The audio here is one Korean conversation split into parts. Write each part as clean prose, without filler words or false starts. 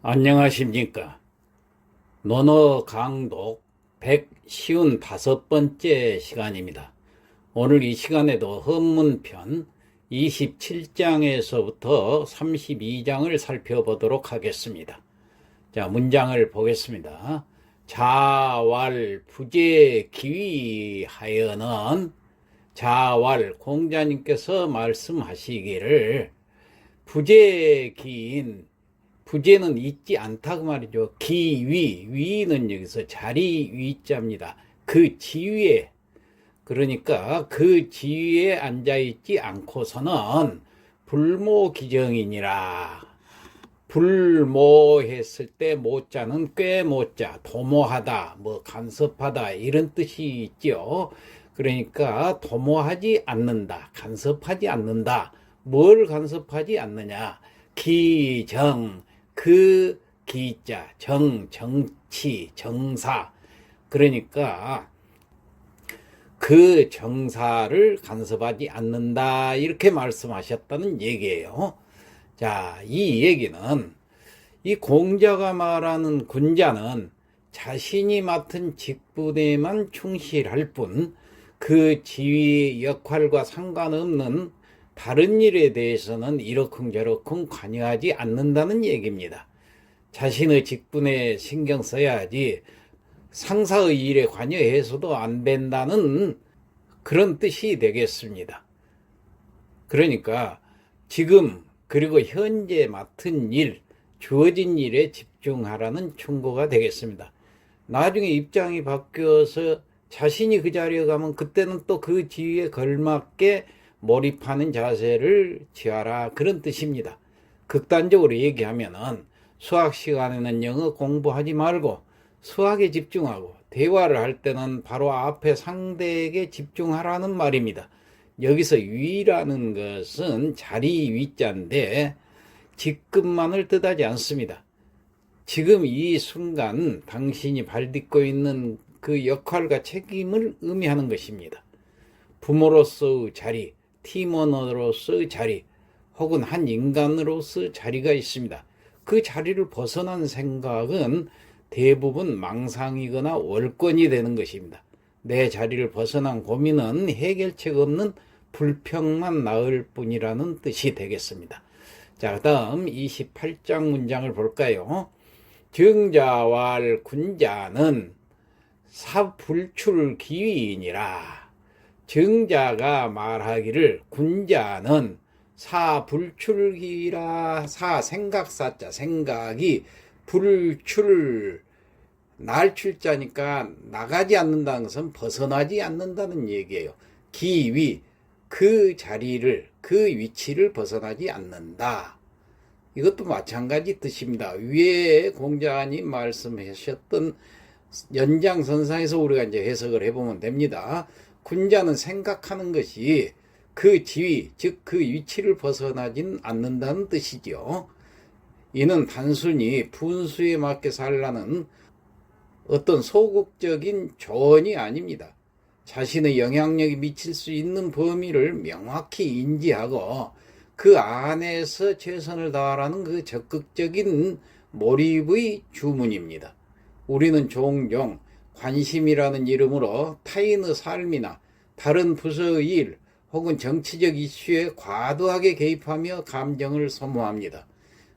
안녕하십니까. 논어 강독 155번째 시간입니다. 오늘 이 시간에도 헌문편 27장에서부터 32장을 살펴보도록 하겠습니다. 자, 문장을 보겠습니다. 자왈 부재 기위하여는, 자왈 공자님께서 말씀하시기를 부재 기인, 부재는 있지 않다고 말이죠. 위는 여기서 자리 위자입니다. 그 지위에, 그러니까 그 지위에 앉아있지 않고서는 불모기정이니라. 불모했을 때 모자는 꽤 모자, 도모하다, 간섭하다 이런 뜻이 있죠. 그러니까 도모하지 않는다, 간섭하지 않는다. 뭘 간섭하지 않느냐? 기정, 그 기자, 정치, 정사. 그러니까 그 정사를 간섭하지 않는다, 이렇게 말씀하셨다는 얘기예요. 자, 이 얘기는 이 공자가 말하는 군자는 자신이 맡은 직분에만 충실할 뿐 그 지위 역할과 상관없는 다른 일에 대해서는 이러쿵저러쿵 관여하지 않는다는 얘기입니다. 자신의 직분에 신경 써야지 상사의 일에 관여해서도 안 된다는 그런 뜻이 되겠습니다. 그러니까 지금 그리고 현재 맡은 일, 주어진 일에 집중하라는 충고가 되겠습니다. 나중에 입장이 바뀌어서 자신이 그 자리에 가면 그때는 또 그 지위에 걸맞게 몰입하는 자세를 취하라, 그런 뜻입니다. 극단적으로 얘기하면은 수학 시간에는 영어 공부하지 말고 수학에 집중하고, 대화를 할 때는 바로 앞에 상대에게 집중하라는 말입니다. 여기서 위라는 것은 자리 위자인데 직급만을 뜻하지 않습니다. 지금 이 순간 당신이 발딛고 있는 그 역할과 책임을 의미하는 것입니다. 부모로서의 자리, 팀원으로서의 자리, 혹은 한 인간으로서의 자리가 있습니다. 그 자리를 벗어난 생각은 대부분 망상이거나 월권이 되는 것입니다. 내 자리를 벗어난 고민은 해결책 없는 불평만 낳을 뿐이라는 뜻이 되겠습니다. 자, 그 다음 28장 문장을 볼까요? 정자왈 군자는 사불출기위이니라. 정자가 말하기를 군자는 사불출기라. 생각사자, 생각이 불출, 날출자니까 나가지 않는다는 것은 벗어나지 않는다는 얘기예요. 기위, 그 자리를, 그 위치를 벗어나지 않는다. 이것도 마찬가지 뜻입니다. 위에 공자님 말씀하셨던 연장선상에서 우리가 이제 해석을 해보면 됩니다. 군자는 생각하는 것이 그 지위, 즉 그 위치를 벗어나진 않는다는 뜻이죠. 이는 단순히 분수에 맞게 살라는 어떤 소극적인 조언이 아닙니다. 자신의 영향력이 미칠 수 있는 범위를 명확히 인지하고 그 안에서 최선을 다하라는 그 적극적인 몰입의 주문입니다. 우리는 종종 관심이라는 이름으로 타인의 삶이나 다른 부서의 일 혹은 정치적 이슈에 과도하게 개입하며 감정을 소모합니다.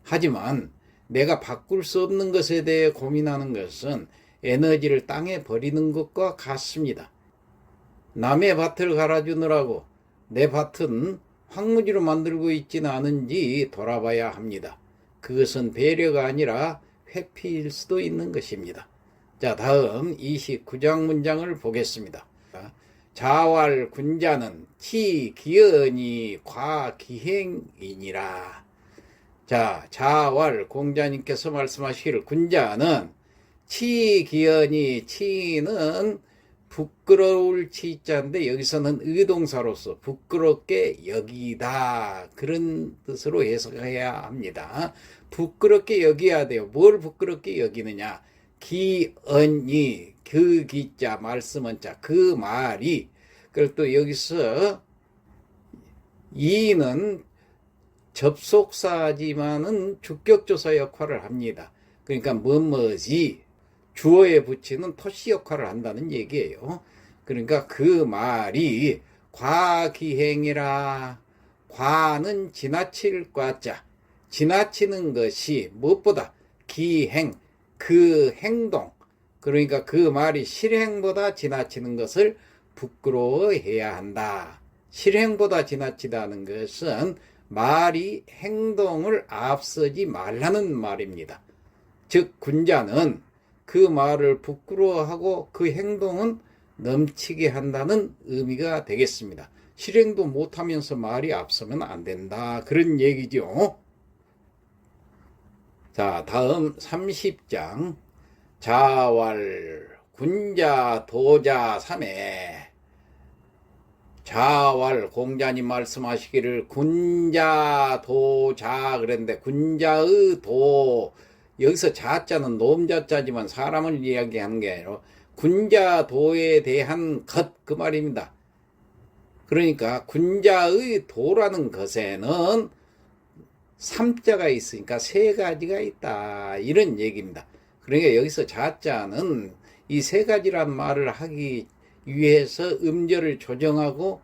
하지만 내가 바꿀 수 없는 것에 대해 고민하는 것은 에너지를 땅에 버리는 것과 같습니다. 남의 밭을 갈아주느라고 내 밭은 황무지로 만들고 있지는 않은지 돌아봐야 합니다. 그것은 배려가 아니라 회피일 수도 있는 것입니다. 자, 다음 29장 문장을 보겠습니다. 자왈 군자는 치기연이 과기행이니라. 자, 자왈 공자님께서 말씀하시기를 군자는 치기연이, 치는 부끄러울 치자인데 여기서는 의동사로서 부끄럽게 여기다, 그런 뜻으로 해석해야 합니다. 부끄럽게 여겨야 돼요. 뭘 부끄럽게 여기느냐? 기언이, 그 기자, 말씀은 자, 그 말이. 그리고 또 여기서 이는 접속사지만은 주격조사 역할을 합니다. 그러니까 뭐뭐지 주어에 붙이는 토시 역할을 한다는 얘기예요. 그러니까 그 말이 과기행이라. 과는 지나칠 과자, 지나치는 것이 무엇보다 기행, 그 행동, 그러니까 그 말이 실행보다 지나치는 것을 부끄러워해야 한다. 실행보다 지나치다는 것은 말이 행동을 앞서지 말라는 말입니다. 즉 군자는 그 말을 부끄러워하고 그 행동은 넘치게 한다는 의미가 되겠습니다. 실행도 못하면서 말이 앞서면 안 된다. 그런 얘기죠. 자, 다음 30장. 자왈 군자 도자 삼에. 자왈 공자님 말씀하시기를 군자 도자 그랬는데 군자의 도, 여기서 자자는 놈자자지만 사람을 이야기하는 게 아니라 군자 도에 대한 것, 그 말입니다. 그러니까 군자의 도라는 것에는 삼자가 있으니까 세 가지가 있다, 이런 얘기입니다. 그러니까 여기서 자자는 이 세 가지란 말을 하기 위해서 음절을 조정하고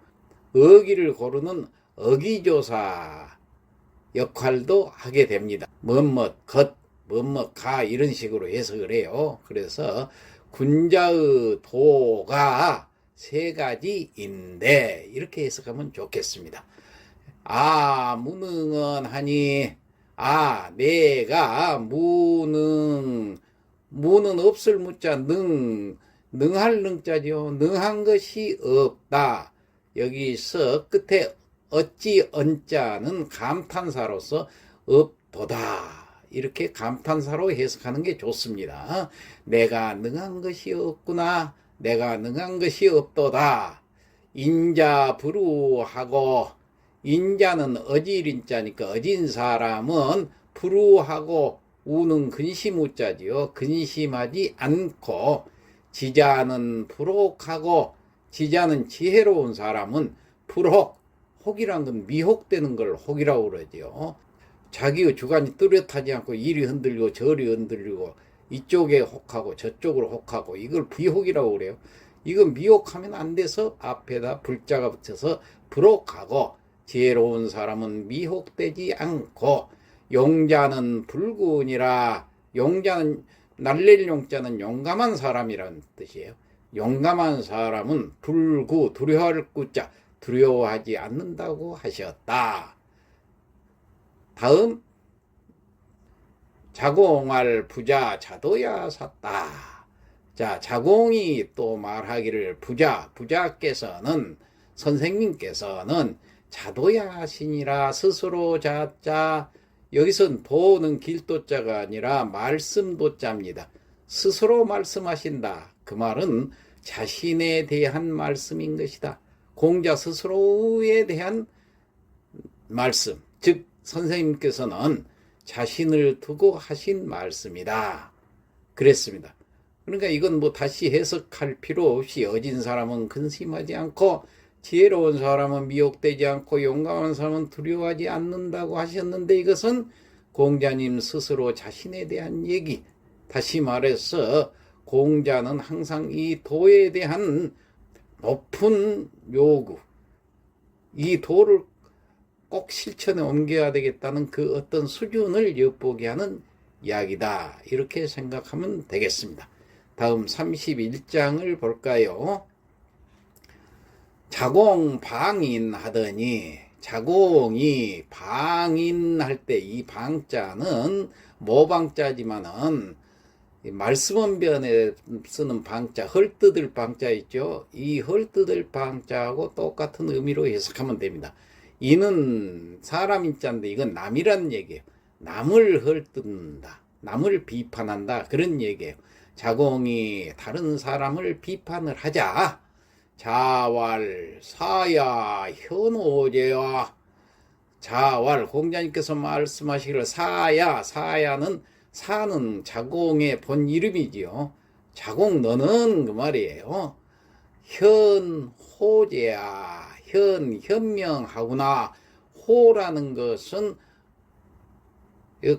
어기를 고르는 어기조사 역할도 하게 됩니다. 뭐뭐 것, 뭐뭐 가, 이런 식으로 해석을 해요. 그래서 군자의 도가 세 가지인데 이렇게 해석하면 좋겠습니다. 아 무능은 하니, 아 내가 무능, 무는 없을 무자 능할 능자죠. 능한 것이 없다. 여기서 끝에 어찌 언자는 감탄사로서 없도다, 이렇게 감탄사로 해석하는 게 좋습니다. 내가 능한 것이 없구나, 내가 능한 것이 없도다. 인자 불우하고, 인자는 어질인자니까 어진 사람은 불우하고, 우는 근심우자지요. 근심하지 않고, 지자는 불혹하고, 지자는 지혜로운 사람은 불혹, 혹이란 건 미혹되는 걸 혹이라고 그러죠. 자기의 주관이 뚜렷하지 않고 이리 흔들리고 저리 흔들리고 이쪽에 혹하고 저쪽으로 혹하고, 이걸 비혹이라고 그래요. 이건 미혹하면 안 돼서 앞에다 불자가 붙여서 불혹하고, 지혜로운 사람은 미혹되지 않고, 용자는 불군이라. 용자는 날릴 용자는 용감한 사람이라는 뜻이에요. 용감한 사람은 불구, 두려워할 구자, 두려워하지 않는다고 하셨다. 다음 자공할 부자 자도야 샀다. 자, 자공이 또 말하기를 부자께서는, 선생님께서는 자도야 하시니라. 스스로 자자, 여기선 도는 길도자가 아니라 말씀도자입니다. 스스로 말씀하신다. 그 말은 자신에 대한 말씀인 것이다. 공자 스스로에 대한 말씀, 즉 선생님께서는 자신을 두고 하신 말씀이다, 그랬습니다. 그러니까 이건 뭐 다시 해석할 필요 없이 어진 사람은 근심하지 않고, 지혜로운 사람은 미혹되지 않고, 용감한 사람은 두려워하지 않는다고 하셨는데, 이것은 공자님 스스로 자신에 대한 얘기. 다시 말해서 공자는 항상 이 도에 대한 높은 요구, 이 도를 꼭 실천에 옮겨야 되겠다는 그 어떤 수준을 엿보게 하는 이야기다, 이렇게 생각하면 되겠습니다. 다음 31장을 볼까요? 자공 방인하더니, 자공이 방인할 때 이 방자는 모방자지만은 말씀원변에 쓰는 방자, 헐뜯을 방자 있죠. 이 헐뜯을 방자하고 똑같은 의미로 해석하면 됩니다. 이는 사람 인자인데 이건 남이라는 얘기예요. 남을 헐뜯는다, 남을 비판한다, 그런 얘기예요. 자공이 다른 사람을 비판을 하자. 자왈 사야 현오제야. 자왈, 공자님께서 말씀하시기를 사야, 사야는 사는 자공의 본 이름이지요. 자공 너는, 그 말이에요. 현호제야, 현명하구나. 호라는 것은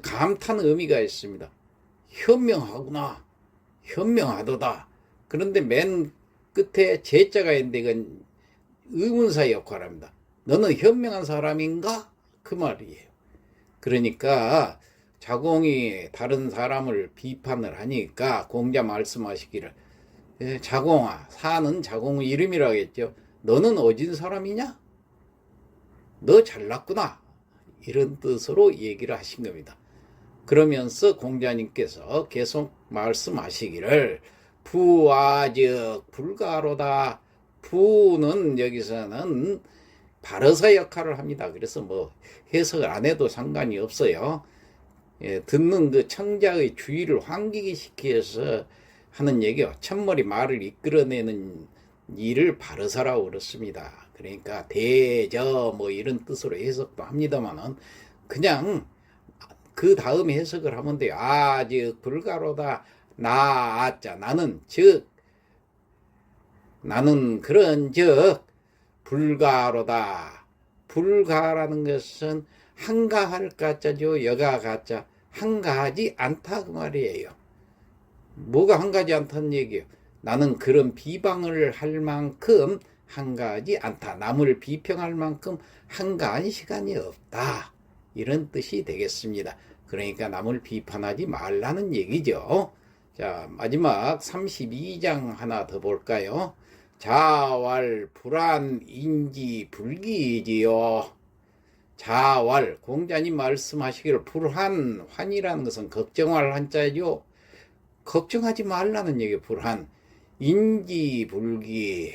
감탄 의미가 있습니다. 현명하구나, 현명하도다. 그런데 맨 끝에 제자가 있는데 이건 의문사 역할을 합니다. 너는 현명한 사람인가? 그 말이에요. 그러니까 자공이 다른 사람을 비판을 하니까 공자 말씀하시기를, 자공아, 사는 자공의 이름이라고 했죠. 너는 어진 사람이냐? 너 잘났구나. 이런 뜻으로 얘기를 하신 겁니다. 그러면서 공자님께서 계속 말씀하시기를, 부아즉 불가로다. 부는 여기서는 발어사 역할을 합니다. 그래서 뭐 해석을 안 해도 상관이 없어요. 듣는 그 청자의 주의를 환기게 시켜서 하는 얘기요. 첫머리 말을 이끌어내는 일을 발어사라고 그렇습니다. 그러니까 대저 뭐 이런 뜻으로 해석도 합니다만은 그냥 그 다음 해석을 하면 돼요. 즉 불가로다. 나자 나는 즉 나는 그런 즉 불가로다. 불가라는 것은 한가할 가짜죠. 여가 가짜. 한가하지 않다 그 말이에요. 뭐가 한가하지 않다는 얘기예요. 나는 그런 비방을 할 만큼 한가하지 않다. 남을 비평할 만큼 한가한 시간이 없다. 이런 뜻이 되겠습니다. 그러니까 남을 비판하지 말라는 얘기죠. 자, 마지막 32장 하나 더 볼까요? 자왈 불안 인지 불기이지요. 자왈, 공자님 말씀하시기를 불한, 환이라는 것은 걱정할 한자죠. 걱정하지 말라는 얘기예요. 불한. 인지 불기.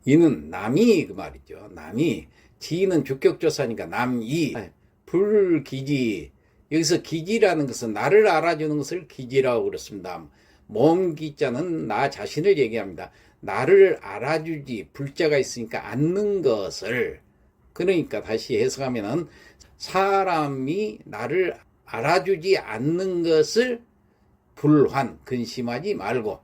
이는 남이 그 말이죠. 남이. 지는 주격조사니까 남이. 불기지. 여기서 기지라는 것은 나를 알아주는 것을 기지라고 그렇습니다. 몸 기자는 나 자신을 얘기합니다. 나를 알아주지, 불자가 있으니까 않는 것을. 그러니까 다시 해석하면은 사람이 나를 알아주지 않는 것을 불환, 근심하지 말고.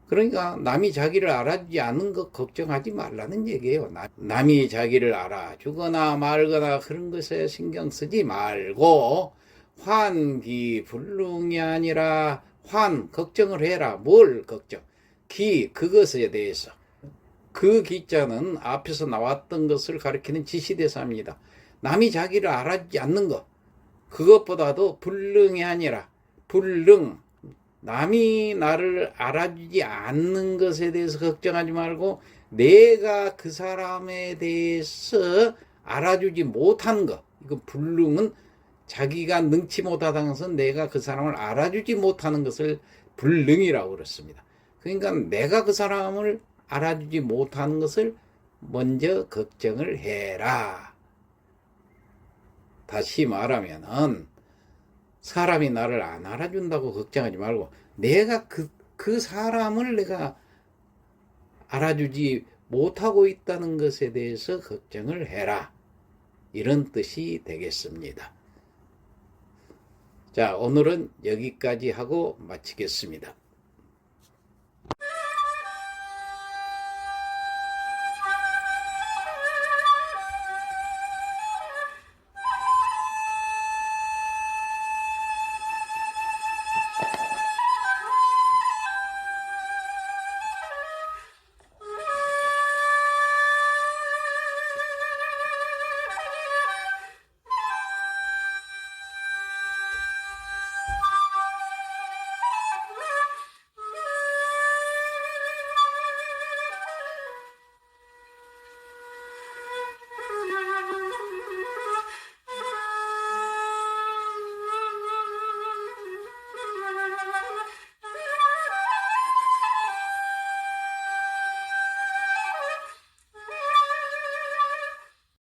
그러니까 남이 자기를 알아주지 않는 것 걱정하지 말라는 얘기예요. 남이 자기를 알아주거나 말거나 그런 것에 신경 쓰지 말고 환기 불능이 아니라 환, 걱정을 해라. 뭘 걱정? 기, 그것에 대해서. 그 기자는 앞에서 나왔던 것을 가리키는 지시대사입니다. 남이 자기를 알아주지 않는 것. 그것보다도 불능이 아니라 불능. 남이 나를 알아주지 않는 것에 대해서 걱정하지 말고 내가 그 사람에 대해서 알아주지 못한 것. 이거 불능은 자기가 능치 못하다는 것은 내가 그 사람을 알아주지 못하는 것을 불능이라고 그렇습니다. 그러니까 내가 그 사람을 알아주지 못하는 것을 먼저 걱정을 해라. 다시 말하면은 사람이 나를 안 알아준다고 걱정하지 말고 내가 그 사람을 내가 알아주지 못하고 있다는 것에 대해서 걱정을 해라. 이런 뜻이 되겠습니다. 자, 오늘은 여기까지 하고 마치겠습니다.